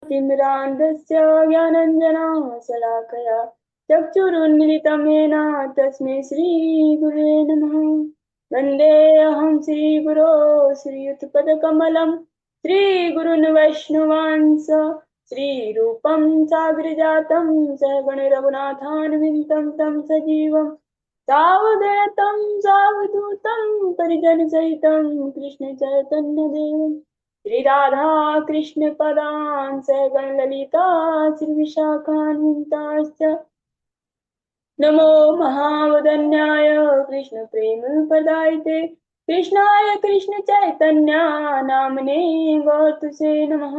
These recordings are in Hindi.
तिमिरान्धस्य ज्ञानञ्जनशलाकया चक्षुरुन्मिलितं येन तस्मै श्रीगुरुवे नमः। वन्देऽहं श्रीगुरो श्रीयुतपदकमलं श्रीगुरुन् वैष्णवांस श्रीरूपं साग्रजातं सहगणरघुनाथान्वितं तं सजीवं सावधूतं सावधूतं परिजनसहितं कृष्णचैतन्यदेवम् श्री राधा कृष्ण पदान् सहगण ललिता श्री विशाखान्विताश्च नमो महावदन्याय कृष्ण प्रेम प्रदायते कृष्णाय कृष्ण चैतन्य नामने गौतुसे नमः।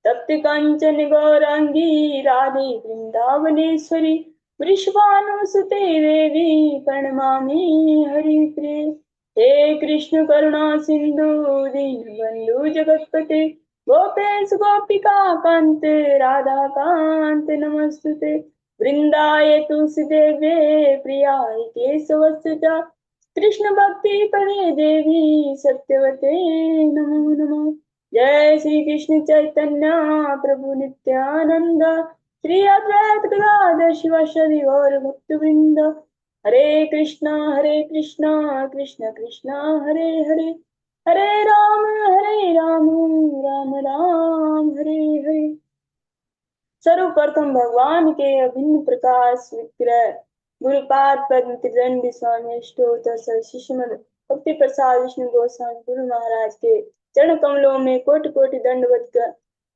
तप्त कंचन गौरांगी राधे वृंदावनेश्वरी वृषभानुसुते देवी प्रणमामि हरिप्रिये। हे कृष्ण करुणा सिंधु दीनबंधु जगतपते गोपेश गोपिका कांत राधा कांत नमस्तुते। वृंदाय तुलसीदेव्ये प्रियाय केशवस्य कृष्ण भक्ति पदे देवी सत्यवते नमो नमः। जय श्री कृष्ण चैतन्य प्रभु नित्यानंद श्री अद्वैत गदाधर शिवासादि गौर भक्तवृंद। हरे कृष्णा कृष्ण कृष्णा हरे हरे हरे राम राम राम हरे हरे। सर्वप्रथम भगवान के अभिन्न प्रकाश विग्रह गुरुपाद पद्म त्रिदंडी स्वामी अष्टोत्तर श्रीमद भक्ति प्रसाद विष्णु गोस्वामी गुरु महाराज के चरण कमलों में कोटि कोटि दंडवत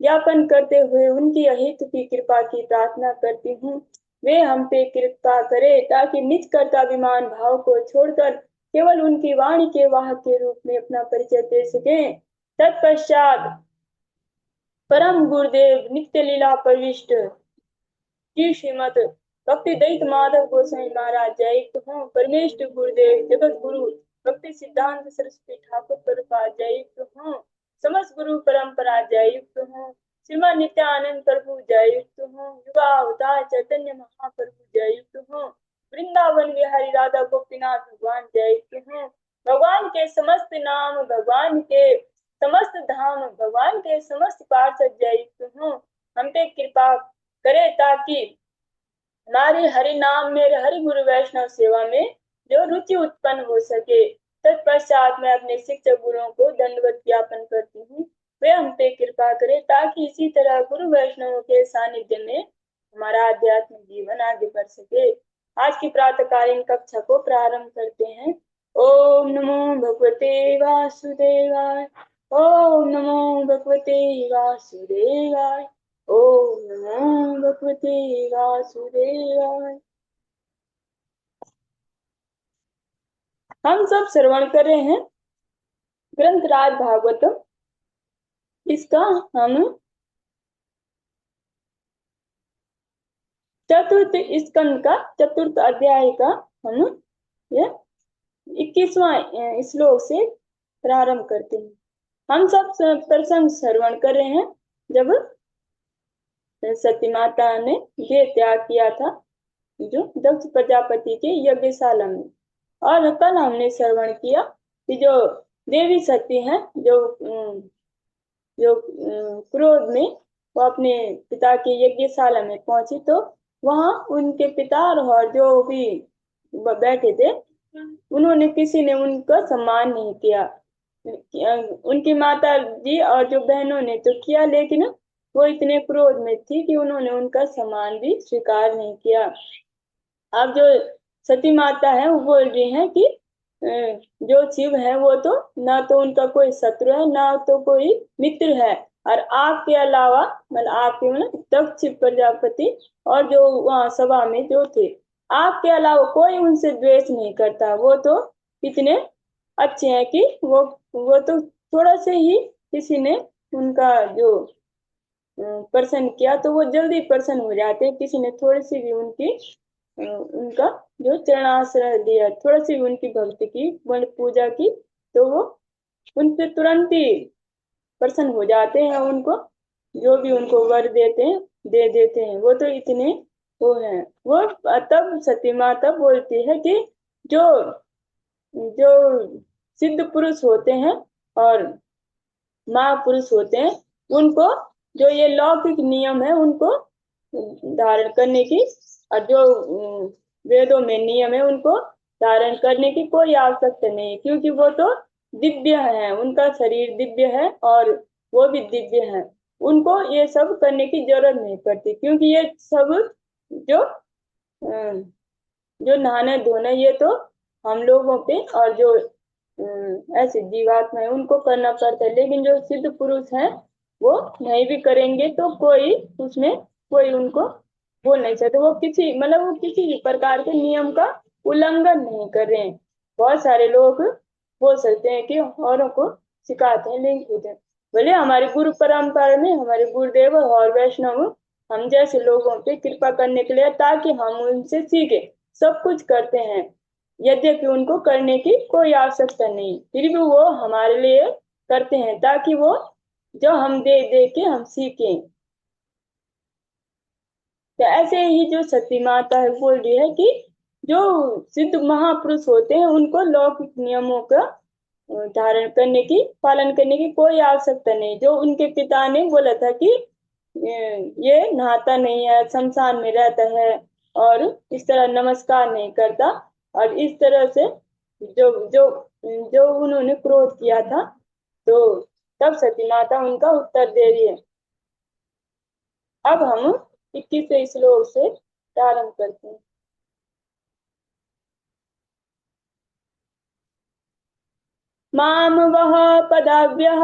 ज्ञापन करते हुए उनकी अहित की कृपा की प्रार्थना करती हूँ। वे हम पे कृपा करे ताकि निज कर्ताभिमान भाव को छोड़कर केवल उनकी वाणी के वाहक के रूप में अपना परिचय दे सके। तत्पश्चात परम गुरुदेव नित्य लीला प्रविष्ट श्री श्रीमद भक्ति दैत माधव गोसाई महाराज जय हो। परमेष्ठ गुरुदेव जगत गुरु भक्ति सिद्धांत सरस्वती ठाकुर प्रभुपाद जय हो। समस्त गुरु परंपरा जय हो। श्रीमान नित्यानंद प्रभु जय हो। युवा अवतार चैतन्य महाप्रभु जय हो। वृंदावन विहारी राधा गोपीनाथ भगवान जय हो। भगवान के समस्त नाम भगवान के समस्त धाम भगवान के समस्त पार्षद जय हो। हम पे कृपा करे ताकि हमारे हरि नाम में हरि गुरु वैष्णव सेवा में जो रुचि उत्पन्न हो सके। तत्पश्चात मैं अपने शिक्षक गुरुओं को दंडवत ज्ञापन करती हूँ। वे हम पे कृपा करे ताकि इसी तरह गुरु वैष्णवों के सानिध्य में हमारा आध्यात्मिक जीवन आगे बढ़ सके। आज की प्रातःकालीन कक्षा को प्रारंभ करते हैं। ओम नमो भगवते वासुदेवाय। ओम नमो भगवते वासुदेवाय। ओम नमो भगवते वासुदेवाय। हम सब श्रवण कर रहे हैं ग्रंथराज भागवतम। इसका हम चतुर्थ स्कंद का चतुर्थ अध्याय का हम यह 21वां श्लोक से प्रारंभ करते हैं। हम सब प्रसंग श्रवण कर रहे हैं जब सती माता ने ये त्याग किया था जो दक्ष प्रजापति के यज्ञशाला में। और कल हमने श्रवण किया कि जो देवी सती है जो क्रोध में वो अपने पिता के यज्ञशाला में पहुंची तो वहां उनके पिता और जो भी बैठे थे उन्होंने किसी ने उनका सम्मान नहीं किया। उनकी माता जी और जो बहनों ने तो किया लेकिन वो इतने क्रोध में थी कि उन्होंने उनका सम्मान भी स्वीकार नहीं किया। अब जो सती माता है वो बोल रही है कि जो शिव है वो तो ना तो उनका कोई शत्रु है ना तो कोई मित्र है और आपके अलावा मतलब आपके मतलब दक्ष प्रजापति और जो वहाँ सभा में जो थे आपके अलावा कोई उनसे द्वेष नहीं करता। वो तो इतने अच्छे हैं कि वो तो थोड़ा से ही किसी ने उनका जो प्रसन्न किया तो वो जल्दी प्रसन्न हो जाते। किसी ने थोड़ी सी भी उनका जो चरणाश्रय दिया थोड़ा सी उनकी भक्ति की पूजा की तो वो उनसे तुरंत ही प्रसन्न हो जाते हैं। उनको जो भी उनको वर देते हैं दे देते हैं। वो तो इतने वो हैं। वो तब सती माता बोलती है कि जो जो सिद्ध पुरुष होते हैं और महापुरुष होते हैं उनको जो ये लौकिक नियम है उनको धारण करने की, और जो वेदों में नियम है उनको धारण करने की कोई आवश्यकता नहीं, क्योंकि वो तो दिव्य है, उनका शरीर दिव्य है और वो भी दिव्य है। उनको ये सब करने की जरूरत नहीं पड़ती, क्योंकि ये सब जो जो नहाने धोने ये तो हम लोगों पे और जो ऐसे जीवात्मा है उनको करना पड़ता है, लेकिन जो सिद्ध पुरुष हैं वो नहीं भी करेंगे तो कोई उसमें कोई उनको बोल नहीं सकते। वो किसी मतलब वो किसी भी प्रकार के नियम का उल्लंघन नहीं कर रहे हैं। बहुत सारे लोग बोल सकते हैं कि औरों को सिखाते हैं, लेकिन खुद भले हमारी गुरु परंपरा में हमारे गुरुदेव और वैष्णव हम जैसे लोगों पे कृपा करने के लिए, ताकि हम उनसे सीखे, सब कुछ करते हैं, यद्यपि उनको करने की कोई आवश्यकता नहीं, फिर भी वो हमारे लिए करते हैं, ताकि वो जो हम दे दे के हम सीखें। तो ऐसे ही जो सती माता है बोल रही है कि जो सिद्ध महापुरुष होते हैं उनको लौकिक नियमों का धारण करने की, पालन करने की कोई आवश्यकता नहीं। जो उनके पिता ने बोला था कि ये नहाता नहीं है, शमशान में रहता है और इस तरह नमस्कार नहीं करता, और इस तरह से जो जो जो उन्होंने क्रोध किया था, तो तब सती माता उनका उत्तर दे रही है। अब हम 21वें श्लोक से प्रारंभ करते हैं। माम वह पदाव्यः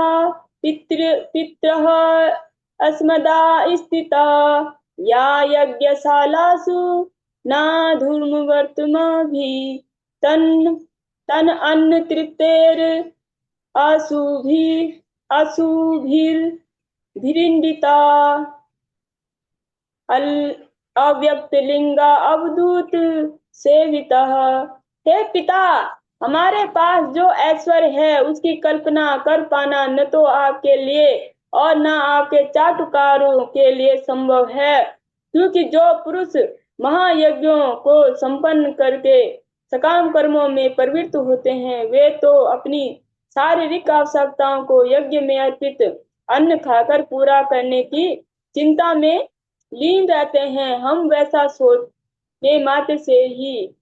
पितरः अस्मदा स्थिता या यज्ञशालासु नाधूर्मवर्तमभि तन् तन अन्न तृप्तेर अशुभि अशुभिर्भिरिंदिता अव्यक्त लिंगा अवधूत सेविता। हे पिता, हमारे पास जो ऐश्वर्य है उसकी कल्पना कर पाना न तो आपके लिए और न आपके चाटुकारों के लिए संभव है, क्योंकि जो पुरुष महायज्ञों को संपन्न करके सकाम कर्मों में प्रवृत्त होते हैं वे तो अपनी शारीरिक आवश्यकताओं को यज्ञ में अर्पित अन्न खाकर पूरा करने की चिंता में लीन रहते हैं। हम वैसा सोचने मात्र से ही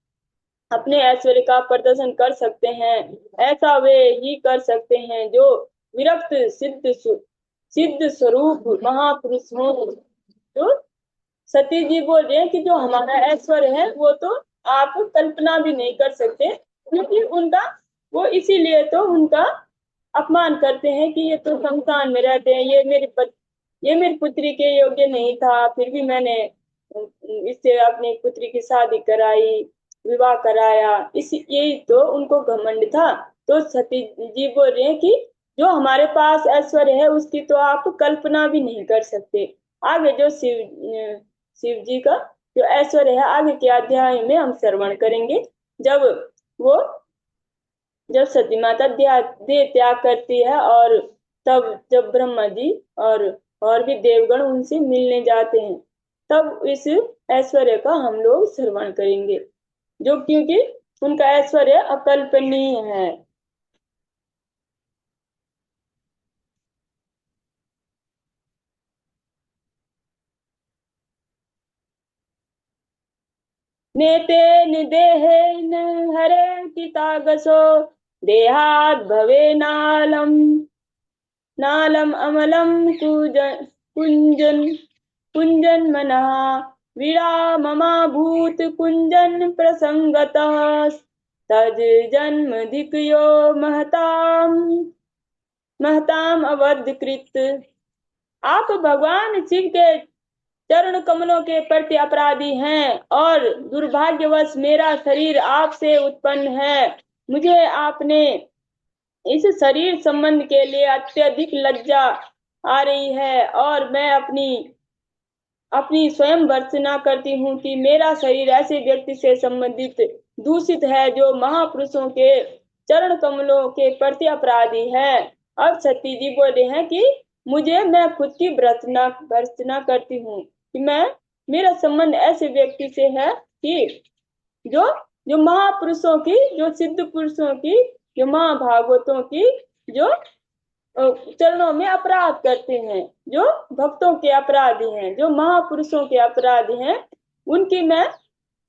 अपने ऐश्वर्य का प्रदर्शन कर सकते हैं। ऐसा वे ही कर सकते हैं जो विरक्त सिद्ध स्वरूप महापुरुष हो। तो सती जी बोल रहे हैं कि जो हमारा ऐश्वर्य है वो तो आप कल्पना भी नहीं कर सकते, क्योंकि उनका वो इसीलिए तो उनका अपमान करते हैं कि ये तो शमशान में रहते हैं, ये मेरी पुत्री के योग्य नहीं था, फिर भी मैंने इससे अपनी पुत्री की शादी कराई, विवाह कराया, इस यही तो उनको घमंड था। तो सती जी बोल रहे हैं कि जो हमारे पास ऐश्वर्य है उसकी तो आप कल्पना भी नहीं कर सकते। आगे जो शिव जी का जो ऐश्वर्य है आगे के अध्याय में हम श्रवण करेंगे, जब वो जब सती माता देह त्याग करती है, और तब जब ब्रह्मा जी और भी देवगण उनसे मिलने जाते हैं, तब इस ऐश्वर्य का हम लोग श्रवण करेंगे, जो क्योंकि उनका ऐश्वर्य अकल्पनीय है। नेते देहेन हरे चितागसो देहात भवे नालम अमलम कुंजन मनः विराममा भूत कुंजन प्रसंगतः तज जन्म धिकयो महताम अवधकृत। आप भगवान शिव के चरण कमलों के प्रति अपराधी हैं और दुर्भाग्यवश मेरा शरीर आपसे उत्पन्न है। मुझे आपने इस शरीर संबंध के लिए अत्यधिक लज्जा आ रही है, और मैं अपनी स्वयं भर्त्सना करती हूँ कि मेरा शरीर ऐसे व्यक्ति से संबंधित दूषित है जो महापुरुषों के चरण कमलों के प्रति अपराधी है। अब सती जी बोल रहे हैं कि मैं खुद की भर्त्सना करती हूँ कि मेरा संबंध ऐसे व्यक्ति से है कि जो जो महापुरुषों की, जो सिद्ध पुरुषों की, जो महाभागवतों की जो चरणों में अपराध करते हैं, जो भक्तों के अपराधी हैं, जो महापुरुषों के अपराधी हैं, उनकी मैं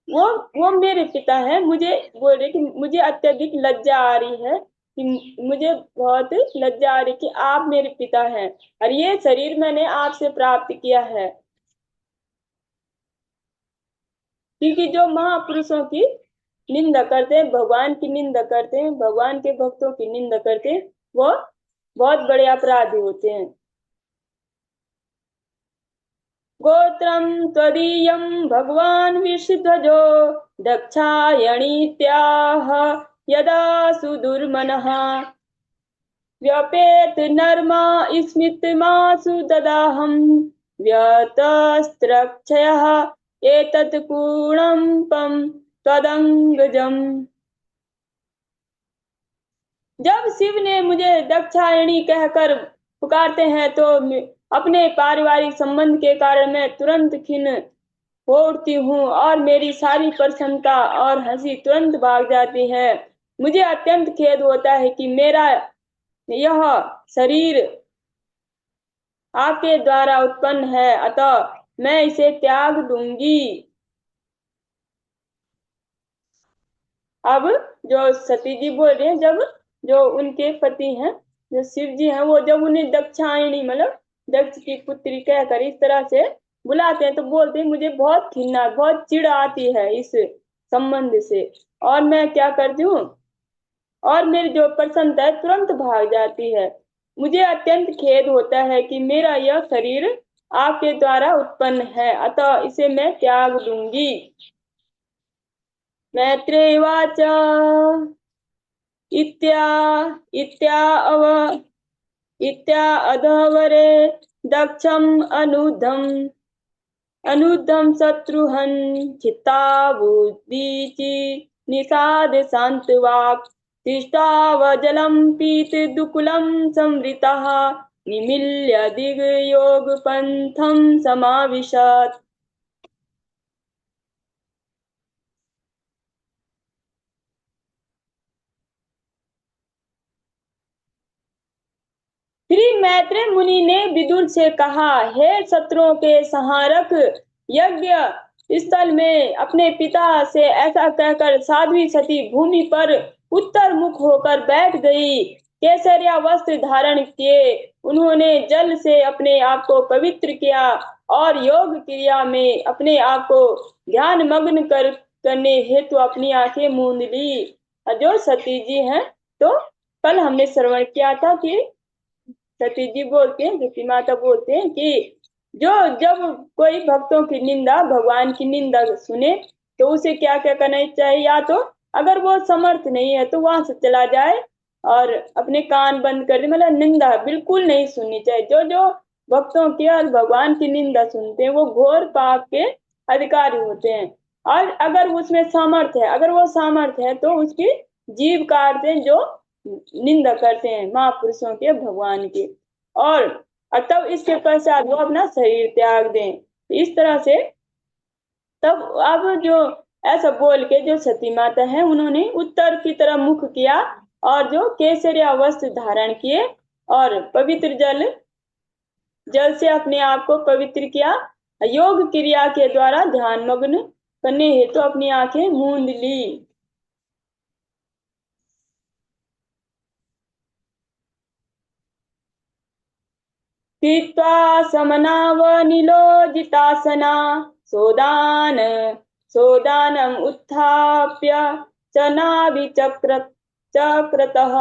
वो मेरे पिता है। मुझे बोल रहे कि मुझे अत्यधिक लज्जा आ रही है, कि मुझे बहुत लज्जा आ रही कि आप मेरे पिता हैं और ये शरीर मैंने आपसे प्राप्त किया है। क्योंकि जो महापुरुषों की निंदा करते हैं, भगवान की निंदा करते हैं, भगवान के भक्तों की निंदा करते हैं, वो बहुत बड़े अपराधी होते हैं। गोत्रं त्वदीयं भगवान् विष्णुध्वजो दक्षायणीत्याह यदा सुदुर्मनः व्यपेत नर्मा स्मितमासु ददाहं व्यतस्त्रक्षयः एतत् कूणम्पं त्वदङ्गजम्। जब शिव ने मुझे दक्षायणी कहकर पुकारते हैं तो अपने पारिवारिक संबंध के कारण मैं तुरंत खिन्न हो उठती हूँ और मेरी सारी प्रसन्नता और हंसी तुरंत भाग जाती है। मुझे अत्यंत खेद होता है कि मेरा यह शरीर आपके द्वारा उत्पन्न है, अतः मैं इसे त्याग दूंगी। अब जो सती जी बोल रहे हैं, जब जो उनके पति हैं, जो शिव जी हैं, वो जब उन्हें दक्षायणी मतलब दक्ष की पुत्री कहकर इस तरह से बुलाते हैं तो बोलते हैं मुझे बहुत घृणा, बहुत चिढ़ आती है इस संबंध से, और मैं क्या करती हूँ, और मेरी जो प्रसन्नता है तुरंत भाग जाती है। मुझे अत्यंत खेद होता है कि मेरा यह शरीर आपके द्वारा उत्पन्न है, अतः इसे मैं त्याग दूंगी। मैत्रेयवाच इत्या इत्या अव इत्या अधवरे दक्षम् अनुद्धं शत्रुहन् चित्ताबुद्धीचि निषाद शान्तवाक् तिष्ठावजलं पीतदुकूलं संवृतः निमील्य दिग्योगपन्थं समाविशत्। श्री मैत्रेय मुनि ने विदुर से कहा, हे शत्रुओं के संहारक, यज्ञ स्थल में अपने पिता से ऐसा कहकर साध्वी सती भूमि पर उत्तर मुख होकर बैठ गई। केसरिया वस्त्र धारण किए उन्होंने जल से अपने आप को पवित्र किया और योग क्रिया में अपने आप को ध्यान मग्न करने हेतु अपनी आंखें मूंद ली। जो सती जी हैं, तो कल हमने श्रवण किया था कि सती जी बोलते हैं, सती माता बोलते हैं कि जो जब कोई भक्तों की निंदा, भगवान की निंदा सुने तो उसे क्या क्या करना चाहिए, या तो अगर वो समर्थ नहीं है तो वहां से चला जाए और अपने कान बंद कर दे, मतलब निंदा बिल्कुल नहीं सुननी चाहिए। जो जो भक्तों की और भगवान की निंदा सुनते हैं वो घोर पाप के अधिकारी होते हैं। और अगर उसमें सामर्थ्य है, अगर वो सामर्थ्य है तो उसकी जीभ काट दें जो निंदा करते हैं महापुरुषों के, भगवान के। और तब इसके पश्चात वो अपना शरीर त्याग दें। इस तरह से तब अब जो ऐसा बोल के जो सती माता है उन्होंने उत्तर की तरफ मुख किया और जो केसरिया वस्त्र धारण किए और पवित्र जल जल से अपने आप को पवित्र किया। योग क्रिया के द्वारा ध्यान मग्न करने हेतु तो अपनी आंखें मूंद ली। स्थित्वा समनावनिलोजितासना सोदान सोदानम् उत्थाप्य च चक्रतः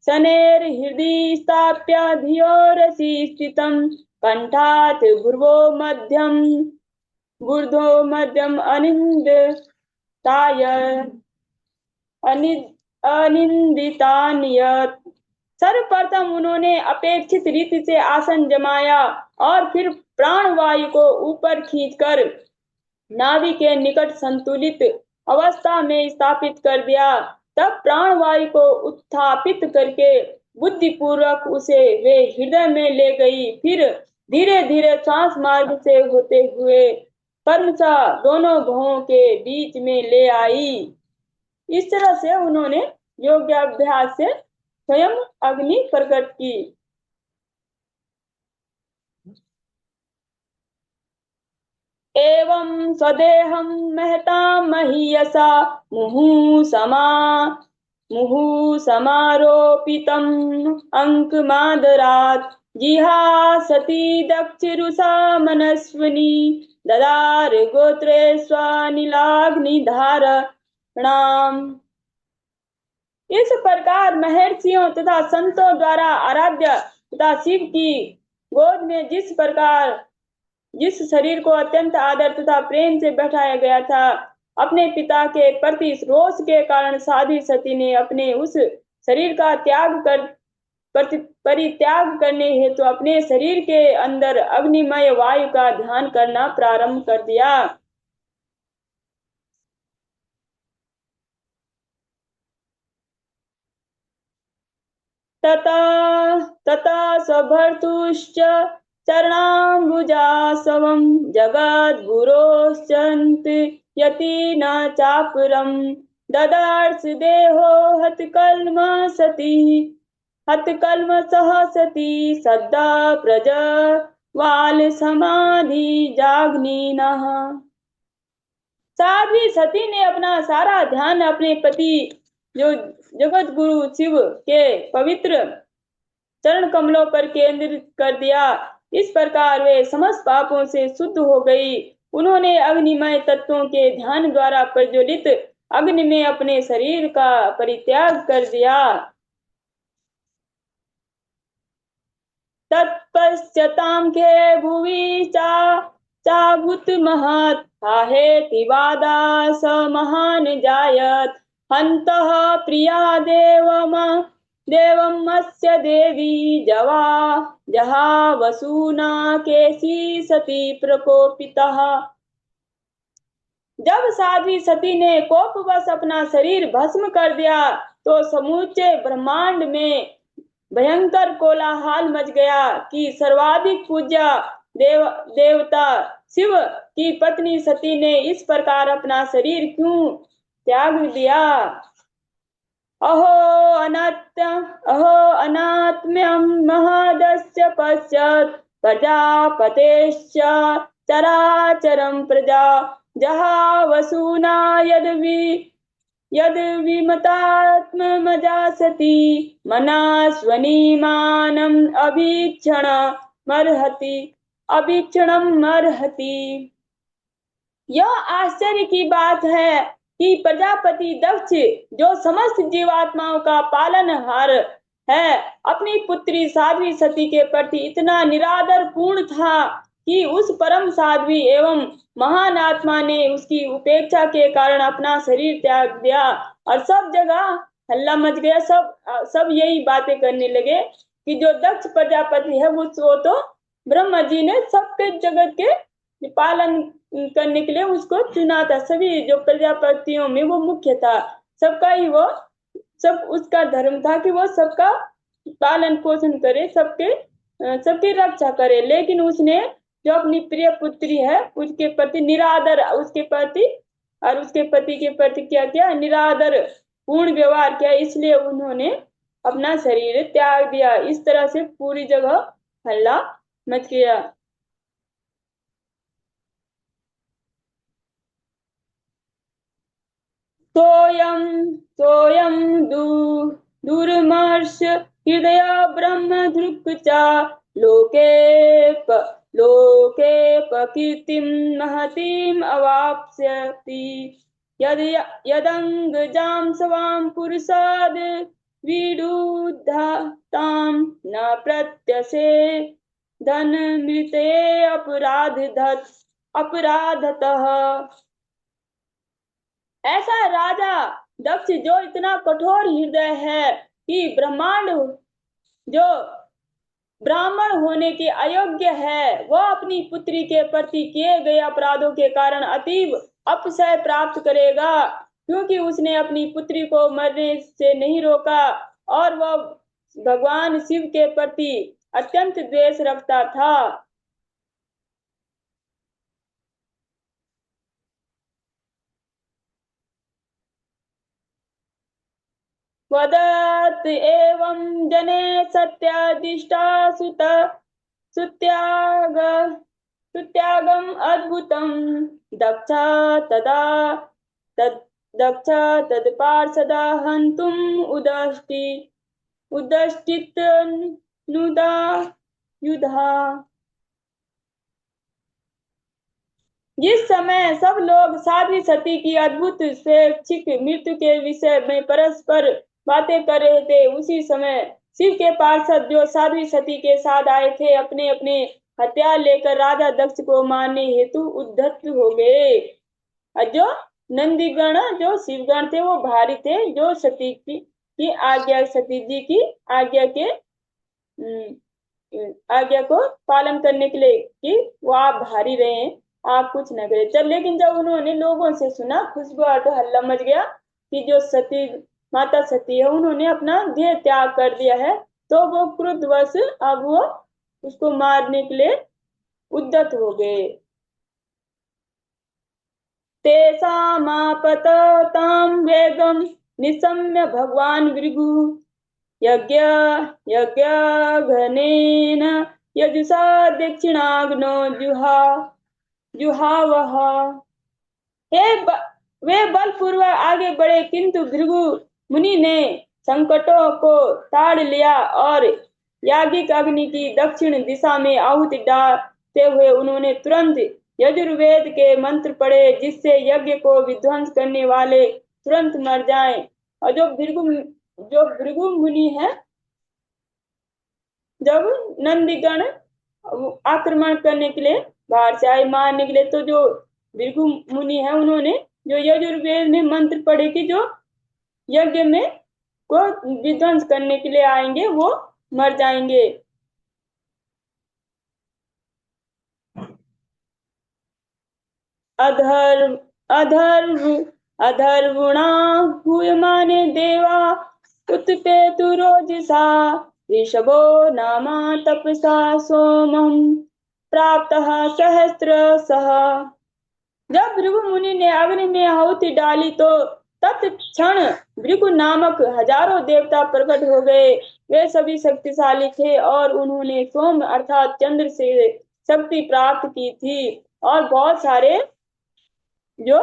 शनैर्हृदि स्थाप्य धियोरसि स्थितं कण्ठात् भूर्भुवो मध्यम अनिन्दिताय अनिन्दितान्यत्। सर्वप्रथम उन्होंने अपेक्षित रीति से आसन जमाया और फिर प्राणवायु को ऊपर खींचकर नाभि के निकट संतुलित अवस्था में स्थापित कर दिया। तब प्राणवायु को उत्थापित करके बुद्धिपूर्वक उसे वे हृदय में ले गई। फिर धीरे धीरे श्वास मार्ग से होते हुए क्रमशः दोनों भवों के बीच में ले आई। इस तरह से उन्होंने योगाभ्यास से स्वयं अग्नि प्रकट की। स्वं स्वदेहं महतां महीयसा मुहुः समारोपितम् अंकमादरात् जिहासति दक्षिरुषा मनस्विनी ददार गोत्रे स्वनीलाग्निधारणाम्। इस प्रकार महर्षियों तथा संतों द्वारा आराध्य तथा शिव की गोद में जिस शरीर को अत्यंत आदर तथा प्रेम से बैठाया गया था, अपने पिता के प्रति रोष के कारण साध्वी सती ने अपने उस शरीर का परित्याग करने हेतु अपने शरीर के अंदर अग्निमय वायु का ध्यान करना प्रारंभ कर दिया। तथा स्वभर्तुश्च चरणाम्बुजासवं जगद्गुरोश्चन्त यति न चापरं ददार्स देहो हतकल्मषः सती सद्दा प्रज्वाल समाधि जाग्निनः। साध्वी सती ने अपना सारा ध्यान अपने पति जो जगत गुरु शिव के पवित्र चरण कमलों पर केंद्रित कर दिया। इस प्रकार वे समस्त पापों से शुद्ध हो गई। उन्होंने अग्निमय तत्वों के ध्यान द्वारा प्रज्वलित अग्नि में अपने शरीर का परित्याग कर दिया। तत्पश्चातां के भुवि चाभूत महत् आहेति वादा स महान जायत हन्तः प्रिया देवमस्य देवी जहा वसूना केसी सती प्रकोपितः। जब साध्वी सती ने कोपवश अपना शरीर भस्म कर दिया तो समूचे ब्रह्मांड में भयंकर कोलाहल मच गया कि सर्वाधिक पूज्य देवता शिव की पत्नी सती ने इस प्रकार अपना शरीर क्यों त्याग दिया। अहो अनात्म्यं महदस्य पश्चात् प्रजापतेश्च चराचरं प्रजा जहा वसूना यद विमतात्मजा सती मनास्वनीमानम् अभीक्षणम् अर्हति। यह आश्चर्य की बात है कि प्रजापति दक्ष जो समस्त जीवात्माओं का पालनहार है, अपनी पुत्री साध्वी सती के प्रति इतना निरादर पूर्ण था कि उस परम साध्वी एवं महान आत्मा ने उसकी उपेक्षा के कारण अपना शरीर त्याग दिया और सब जगह हल्ला मच गया। सब यही बातें करने लगे कि जो दक्ष प्रजापति है वो तो ब्रह्मा जी ने सबके जगत के पालन करने के लिए उसको चुना था। सभी जो प्रजापतियों में वो मुख्य था, सबका ही वो सब उसका धर्म था कि वो सबका पालन पोषण करे, सबकी रक्षा करे। लेकिन उसने जो अपनी प्रिय पुत्री है उसके प्रति निरादर, उसके प्रति और उसके पति के प्रति क्या किया, निरादर पूर्ण व्यवहार किया, इसलिए उन्होंने अपना शरीर त्याग दिया। इस तरह से पूरी जगह हल्ला मच गया। सोयम दुर्मर्ष हृदय ब्रह्म धृक् च लोके प्रकीर्तिं महतीम् अवाप्स्यति यदंगजां स्वां पुरुषाद् विरुद्धतां न प्रत्यसे धनमृते अपराधतः। ऐसा राजा दक्ष जो इतना कठोर हृदय है कि जो ब्राह्मण होने के अयोग्य है, वह अपनी पुत्री के प्रति किए गए अपराधों के कारण अतीव अपशय प्राप्त करेगा, क्योंकि उसने अपनी पुत्री को मरने से नहीं रोका और वह भगवान शिव के प्रति अत्यंत द्वेष रखता था। वदत् एवं जने सत्यादिष्टा सुत्याग सुत्यागम अद्भुतम दक्षा तदा तद दक्षा तत्पार्षदा हन्तुम उदष्टि उदष्टित नुदा युधा। जिस समय सब लोग साध्वी सती की अद्भुत स्वैच्छिक मृत्यु के विषय में परस्पर बातें कर रहे थे, उसी समय शिव के पार्षद जो साध्वी सती के साथ आए थे अपने अपने हथियार लेकर राजा दक्ष को मारने हेतु उद्धत हो गए। और जो नंदीगण जो शिवगण थे वो भारी थे, जो सती की आज्ञा, सती जी की आज्ञा के आज्ञा को पालन करने के लिए कि वो आप भारी रहे हैं, आप कुछ न करें। चल, लेकिन जब उन्होंने लोगों से सुना, खुशबुआहट हल्ला मच गया कि जो सती माता सती है उन्होंने अपना देह त्याग कर दिया है, तो वो क्रोधवश अब वो उसको मारने के लिए उद्यत हो गए। तेषामापततां वेगं निशम्य भगवान भृगु यज्ञ यज्ञघनेन यजुषा दक्षिणाग्नो जुहावह। वे बलपूर्वक आगे बढ़े, किंतु भृगु मुनि ने संकटों को ताड़ लिया और याज्ञिक अग्नि की दक्षिण दिशा में आहुति डालते हुए उन्होंने तुरंत यजुर्वेद के मंत्र पढ़े, जिससे यज्ञ को विध्वंस करने वाले तुरंत मर जाएं। और जो भृगु मुनि है, जब नंदीगण आक्रमण करने के लिए बाहर से आए मारने के लिए, तो जो भृगु मुनि है उन्होंने जो यजुर्वेद में मंत्र पढ़े कि जो यज्ञ में को विध्वंस करने के लिए आएंगे वो मर जाएंगे। अधर्व अधर्व अधर्वुणा हूयमाने देवा उत्पेतु रोजसा ऋषभो नामा तपसा सोमं प्राप्तः सहस्रशः। जब भृगु मुनि ने अग्नि में आहुति डाली तो तत्क्षण भृगु नामक हजारों देवता प्रकट हो गए। वे सभी शक्तिशाली थे और उन्होंने सोम अर्थात चंद्र से शक्ति प्राप्त की थी, और बहुत सारे जो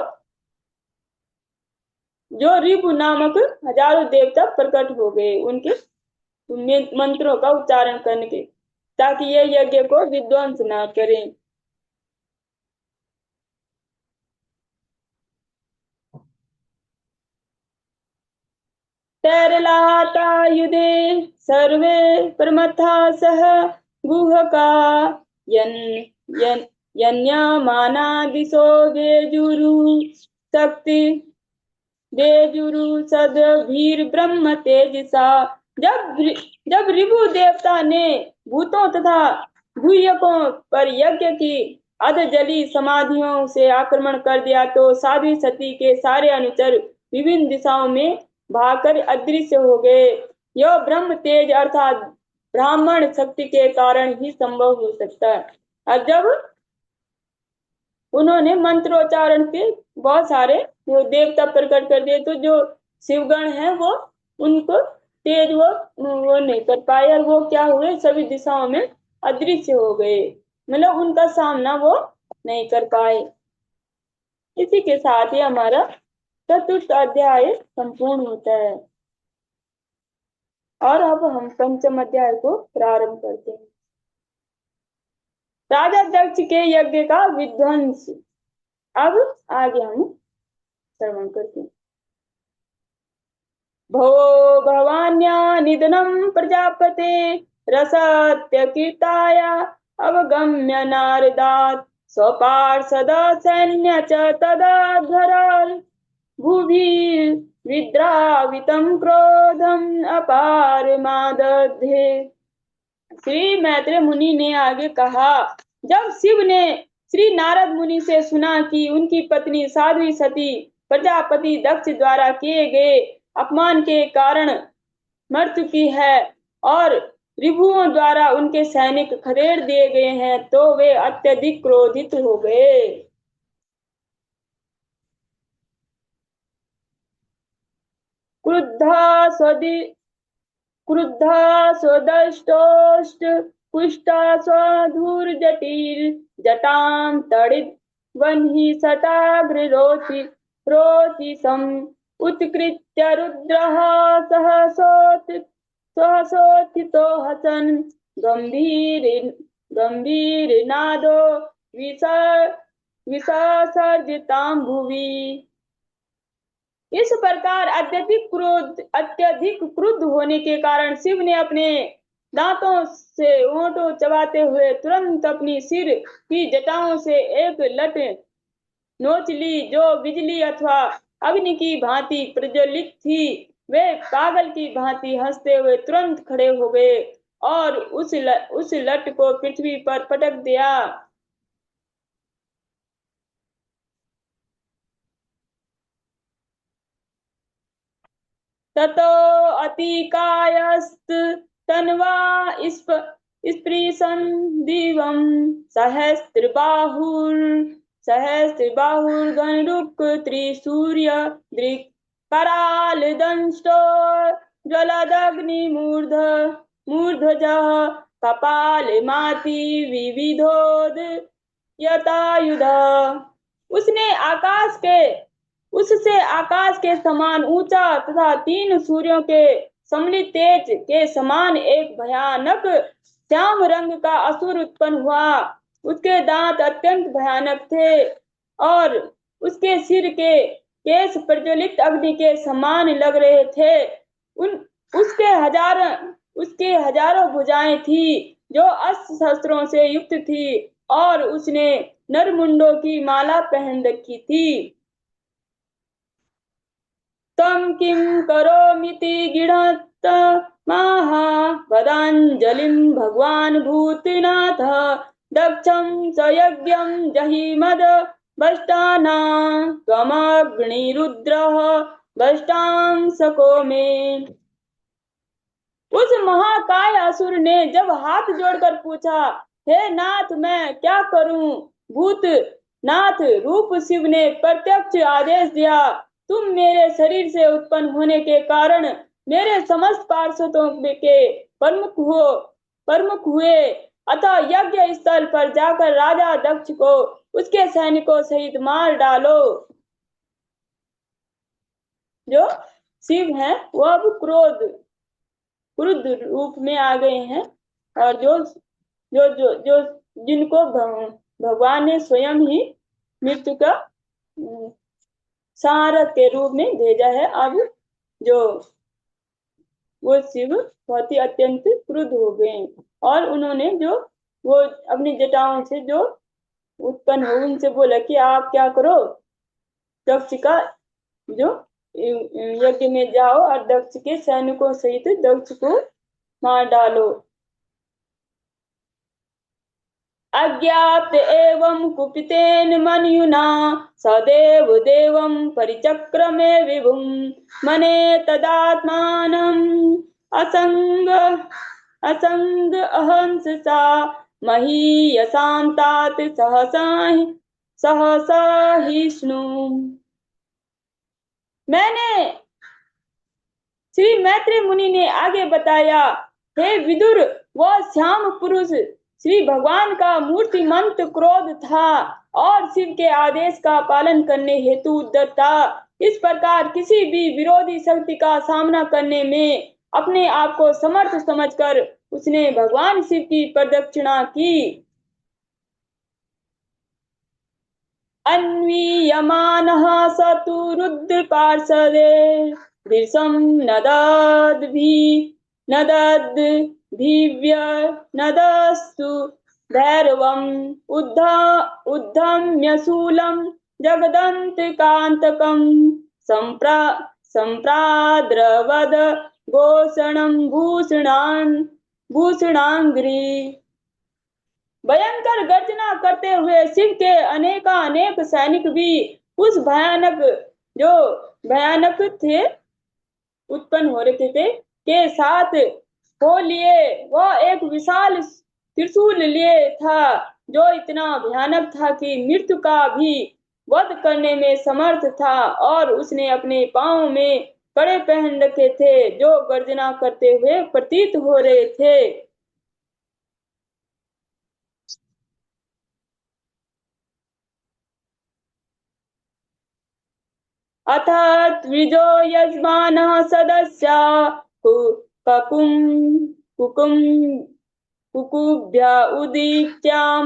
जो रिपु नामक हजारों देवता प्रकट हो गए उनके मंत्रों का उच्चारण करने के, ताकि ये यज्ञ को विध्वंस ना करें। तैरलातायुधे सर्वे प्रमथा सह गुहका यन यन यन्यमाना दिशो वेजुरु शक्ति वेजुरु सदभीर ब्रह्म तेजसा। जब ऋभु देवता ने भूतों तथा भूयकों पर यज्ञ की अधजली समाधियों से आक्रमण कर दिया, तो साध्वी सती के सारे अनुचर विभिन्न दिशाओं में भागकर अदृश्य हो गए। यह ब्रह्म तेज अर्थात ब्राह्मण शक्ति के कारण ही संभव हो सकता है। और जब उन्होंने मंत्रोच्चारण के बहुत सारे वो देवता प्रकट कर दिए, तो जो शिवगण है वो उनको तेज वो नहीं कर पाए, और वो क्या हुए, सभी दिशाओं में अदृश्य हो गए, मतलब उनका सामना वो नहीं कर पाए। इसी के साथ ही हमारा चतुर्थ अध्याय संपूर्ण होता है, और अब हम पंचम अध्याय को प्रारंभ करते हैं। राजा दक्ष के यज्ञ का विध्वंस। अब आगे हम श्रवण करते हैं। भो भवान्या निधनम प्रजापते रसत्यकीर्ताय अवगम्य नारदात् स्वपार्षद सैन्य च तदाधर भुवि विद्रावितं क्रोधम अपार मादधे। श्री मैत्रेय मुनि ने आगे कहा, जब शिव ने श्री नारद मुनि से सुना कि उनकी पत्नी साध्वी सती प्रजापति दक्ष द्वारा किए गए अपमान के कारण मर चुकी है और ऋभुओं द्वारा उनके सैनिक खदेड़ दिए गए हैं, तो वे अत्यधिक क्रोधित हो गए। क्रुद्धा स्वदष्टोष्ट पुष्टा स्वधूर्जटिर जटां तडिद्वह्नि सटाग्र रोचि सम उत्कृत्य रुद्रः सहसोत्थितो हसन् गंभीरनादो विससर्जितां भुवि। इस प्रकार अत्यधिक क्रुद्ध होने के कारण शिव ने अपने दांतों से होंठों चबाते हुए तुरंत अपनी सिर की जटाओं से एक लट नोच ली, जो बिजली अथवा अग्नि की भांति प्रज्वलित थी। वे पागल की भांति हंसते हुए तुरंत खड़े हो गए और उस लट को पृथ्वी पर पटक दिया। ततो अतिकायस्त तन्वा स्पृशन् दिवं सहस्रबाहुर्गणरुक् त्रिसूर्य दृक् करालदंष्टो ज्वलदग्निमूर्धजः कपालमाति विविधोदयतायुधः। उससे आकाश के समान ऊंचा तथा 3 सूर्यों के सम्मिलित तेज के समान एक भयानक श्याम रंग का असुर उत्पन्न हुआ। उसके दांत अत्यंत भयानक थे और उसके सिर के केश प्रज्वलित अग्नि के समान लग रहे थे। उसके हजारों भुजाएं थी जो अस्त्र शस्त्रों से युक्त थी और उसने नरमुंडों की माला पहन रखी थी। तम किं करोमीति गृणत वदांजलिं भगवान् भूतनाथ दक्षं स यज्ञं जहिमद बष्टानां त्वमग्निरुद्रः बष्टांसको मे। उस महाकाय असुर ने जब हाथ जोड़कर पूछा, हे नाथ मैं क्या करूं? भूतनाथ रूप शिव ने प्रत्यक्ष आदेश दिया, तुम मेरे शरीर से उत्पन्न होने के कारण मेरे समस्त पार्षदों के प्रमुख हुए, अतः यज्ञ स्थल पर जाकर राजा दक्ष को उसके सैनिकों सहित मार डालो। जो शिव हैं वह अब क्रुद्ध रूप में आ गए हैं और जो जिनको भगवान ने स्वयं ही मृत्यु का संहारक के रूप में भेजा है, अब जो वो शिव बहुत ही अत्यंत क्रुद्ध हो गए और उन्होंने जो वो अपनी जटाओं से जो उत्पन्न हो उनसे बोला कि आप क्या करो, दक्ष का जो यज्ञ में जाओ और दक्ष के सैनिकों सहित दक्ष को मार डालो। अज्ञात एवं कुपितेन मनुना सदेव देवं परिचक्रमे विभुं मने तदात्मानं असंग अहंसा महीयसां तात सहसहिष्णु। मैंने श्री मैत्री मुनि ने आगे बताया, हे विदुर, वह श्याम पुरुष श्री भगवान का मूर्तिमंत क्रोध था और शिव के आदेश का पालन करने हेतु उद्यत था। इस प्रकार किसी भी विरोधी शक्ति का सामना करने में अपने आप को समर्थ समझकर उसने भगवान शिव की प्रदक्षिणा की। अन्वीयमानः स तु रुद्र पार्षदे विषं नदस्तु भैरवम् उद्धम्य शूलं जगदन्तकान्तकं सम्प्राद्रवद घोषणं भूषणांग्री। भयंकर गर्जना करते हुए शिव के अनेक सैनिक भी उस भयानक थे उत्पन्न हो रहे थे के साथ हो लिए। वह एक विशाल त्रिशूल लिए था जो इतना भयानक था कि मृत्यु का भी वध करने में समर्थ था और उसने अपने पांव में कड़े पहन रखे थे जो गर्जना करते हुए प्रतीत हो रहे थे। अथ द्विजो यजमानः सदस्या ककुं कुकुं कुकुभ्य उदीच्यां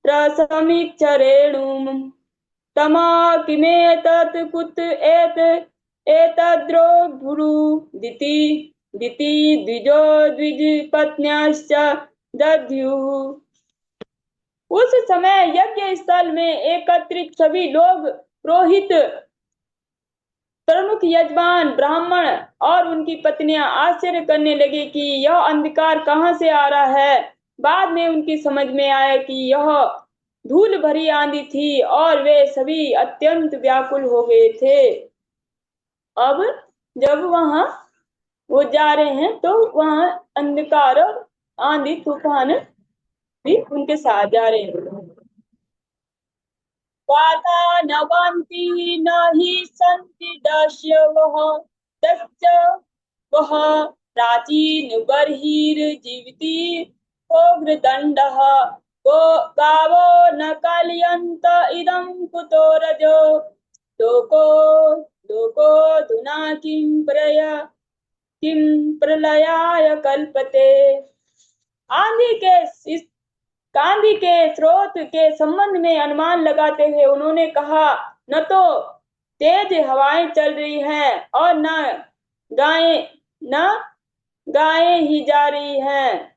प्रसमीक्ष रेणुं तमा किमेतत् कुत एतद्रो दिति दिति द्विजो द्विजपत्न्यश्च दध्युः। उस समय यज्ञ स्थल में एकत्रित सभी लोग, पुरोहित, प्रमुख यजमान, ब्राह्मण और उनकी पत्नियां आश्चर्य करने लगे कि यह अंधकार कहां से आ रहा है। बाद में उनकी समझ में आया कि यह धूल भरी आंधी थी और वे सभी अत्यंत व्याकुल हो गए थे। अब जब वहां वो जा रहे हैं तो वहां अंधकार और आंधी तूफान भी उनके साथ जा रहे हैं। वाता नवन्ति न हि सन्ति दश्च वः प्राचीन बर्हिर्जीविति उग्रदण्डः गावो न कलयन्त इदं कुतो रजो लोको लोकोऽधुना किं प्रलयाय कल्पते। आंधी के स्रोत के संबंध में अनुमान लगाते हुए उन्होंने कहा, न तो तेज हवाएं चल रही हैं और न गायें ही जा रही हैं।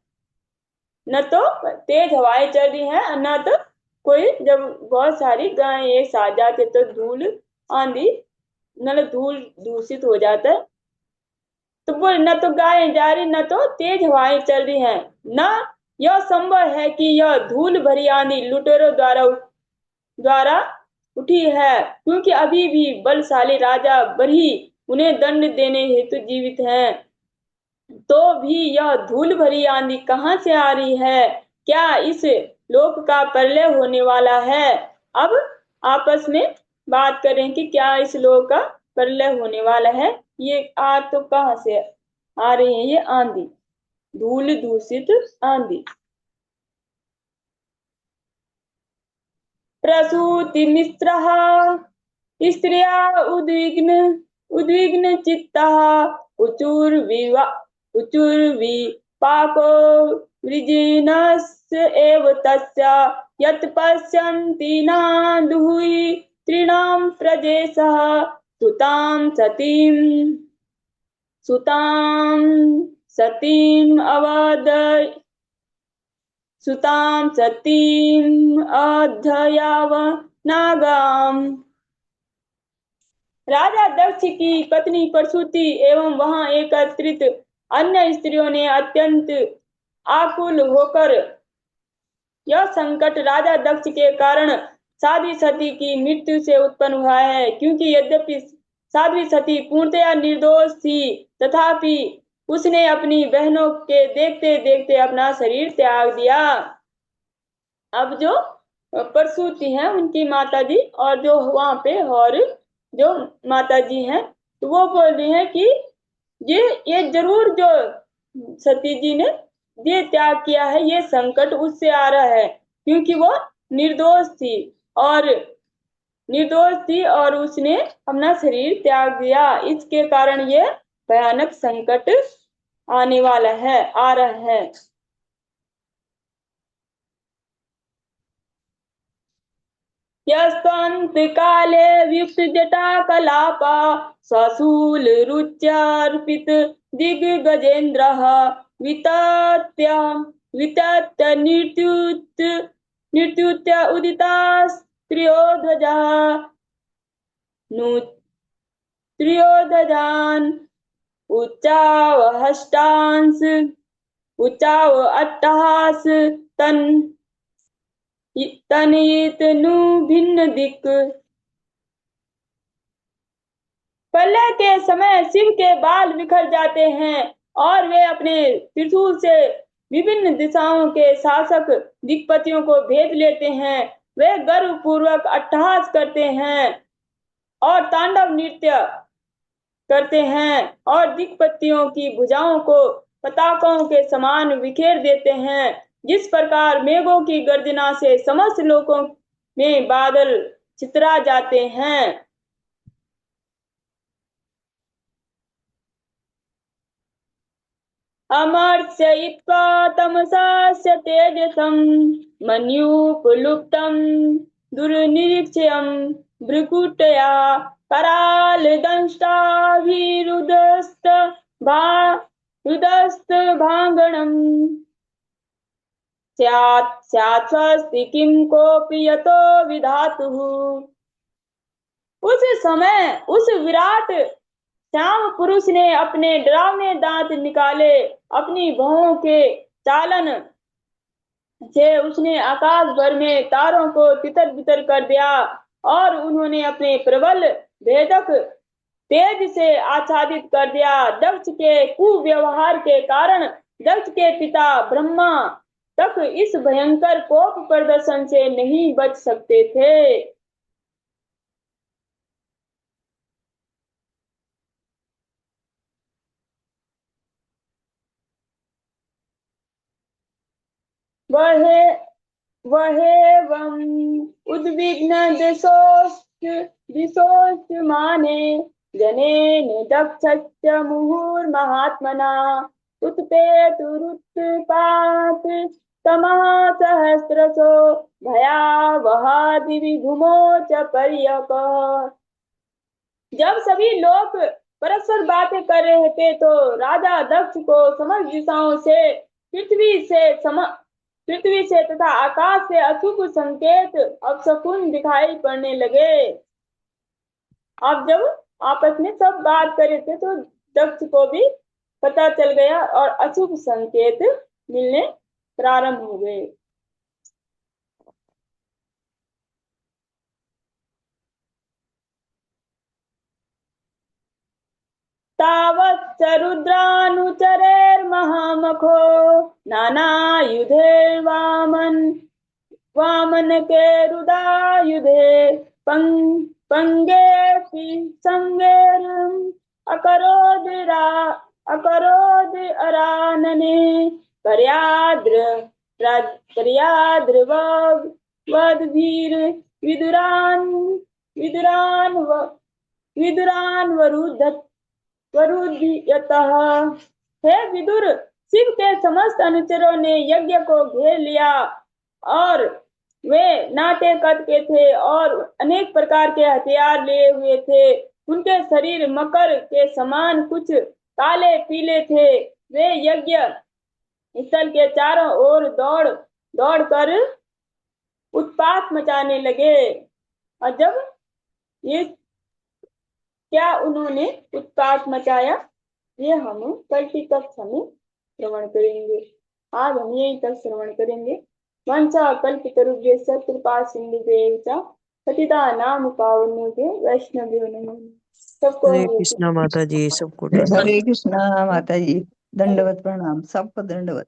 न तो तेज हवाएं चल रही हैं, न तो कोई, जब बहुत सारी गायें एक साथ जाते तो धूल आंधी मतलब धूल दूषित हो जाता है। तो बोल, न तो गायें जा रही, न तो तेज हवाएं चल रही हैं, न यह संभव है कि यह धूल भरी आंधी लुटेरों द्वारा उठी है, क्योंकि अभी भी बलशाली राजा बरही उन्हें दंड देने हेतु जीवित हैं। तो भी यह धूल भरी आंधी कहां से आ रही है? क्या इस लोक का प्रलय होने वाला है? अब आपस में बात करें कि क्या इस लोक का प्रलय होने वाला है। ये आग तो कहां से आ रही है? ये आंधी, धूल दूषित आंधी। प्रसूति मिश्रः स्त्रिया उद्विग्न चित्तः उचुर्विपाको वृजिनस्य एव तस्य यत् पश्यन्ति न दुहि तृणां प्रजेशः सुतां सतीं अधयाव नागाम। राजा दक्ष की पत्नी प्रसूति एवं वहां एकत्रित अन्य स्त्रियों ने अत्यंत आकुल होकर, यह संकट राजा दक्ष के कारण साध्वी सती की मृत्यु से उत्पन्न हुआ है, क्योंकि यद्यपि साध्वी सती पूर्णतया निर्दोष थी, तथापि उसने अपनी बहनों के देखते देखते अपना शरीर त्याग दिया। अब जो प्रसूति हैं उनकी माताजी और जो वहां पे और जो माताजी हैं, तो वो बोल रही हैं कि ये जरूर जो सती जी ने ये त्याग किया है, ये संकट उससे आ रहा है, क्योंकि वो निर्दोष थी और उसने अपना शरीर त्याग दिया। इसके कारण ये भयानक संकट आने वाला है, आ रहा है। यस्त्वन्तकाले वियुक्तजटाकलापा स्वशूलरुच्यार्पित दिग्गजेन्द्रः वितत्य निर्त्युत्य उदिता त्रियोधजान् उच्चाव अट्टहास तनयितनु भिन्न दिक्। प्रलय के समय शिव के बाल बिखर जाते हैं और वे अपने त्रिशूल से विभिन्न दिशाओं के शासक दिक्पतियों को भेद लेते हैं। वे गर्व पूर्वक अट्टहास करते हैं और तांडव नृत्य करते हैं और दिक्पतियों की भुजाओं को पताकों के समान बिखेर देते हैं। जिस प्रकार मेघों की गर्जना से समस्त लोकों में बादल चितरा जाते हैं, अमर्चयित्वा तमसास्य तेजसं मन्युपलुप्तं दुर्निरीक्ष्यं भ्रुकुटया करालदंष्टाभिरुदस्त भा रुदस्तभाङ्गणम् स्यात् स्यात् स्वस्ति किं कोऽपि यतो विधातुः। उस समय उस विराट श्याम पुरुष ने अपने डरावने दांत निकाले, अपनी भौहों के चालन से उसने आकाश भर में तारों को तितर बितर कर दिया और उन्होंने अपने प्रबल भेदक तेज से आच्छादित कर दिया। दक्ष के कुव्यवहार के कारण दक्ष के पिता ब्रह्मा तक इस भयंकर कोप प्रदर्शन से नहीं बच सकते थे। वहेवम् उद्विग्न दिशोऽस्माने जनेन दक्षस्य मुहुर्महात्मना उत्पेतुरुत्पात तमः सहस्रशो भयावहादिविभूमो च पर्यकः। जब सभी लोग परस्पर बातें कर रहे थे तो राजा दक्ष को समस्त दिशाओं से पृथ्वी से तथा आकाश से अशुभ संकेत अपशकुन दिखाई पड़ने लगे। अब जब आपस में सब बात कर रहे थे तो दक्ष को भी पता चल गया और अशुभ संकेत मिलने प्रारंभ हो गए। तावत् रुद्रानुचरैर्महामखो वामन के रुदायुधे पंगेऽपि संगेरम् अकरोद अरानने पर्याद्रवद्भिर् विदुरान् वरुध्यतः। हे विदुर, शिव के समस्त अनुचरों ने यज्ञ को घेर लिया और वे नाटे कद के थे और अनेक प्रकार के हथियार लिए हुए थे। उनके शरीर मकर के समान कुछ काले पीले थे। वे यज्ञ स्थल के चारों ओर दौड़ कर उत्पात मचाने लगे। और जब ये क्या उन्होंने उत्पात मचाया, ये हम कल की कक्षा में श्रवण करेंगे। आज हम यही तक श्रवण करेंगे। वंचा कल्पितरुभ्यश्च कृपा सिन्धुभ्येव च पतितानां पावनेभ्यो वैष्णवेभ्यो नमः। सबको हरे कृष्णा माता जी, सबको हरे कृष्णा माता जी, दंडवत प्रणाम, सबको दंडवत।